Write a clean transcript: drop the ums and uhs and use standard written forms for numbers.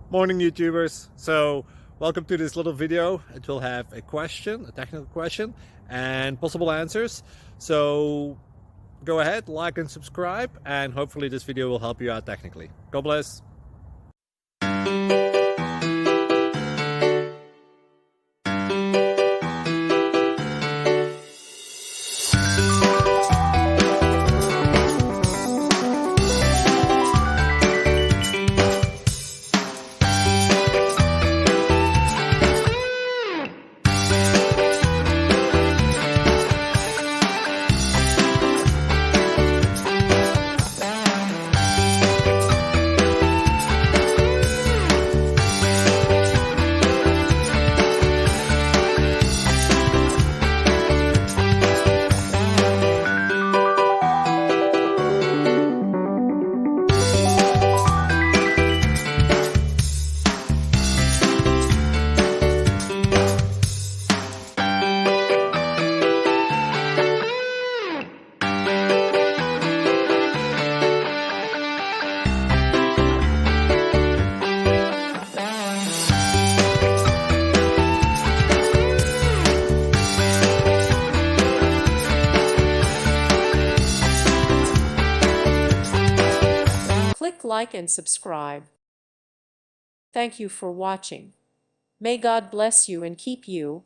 Morning, YouTubers. So welcome to this little video. It will have a question, a technical question, and possible answers. So go ahead, like and subscribe, and hopefully this video will help you out technically. God bless. Click like and subscribe. Thank you for watching. May God bless you and keep you.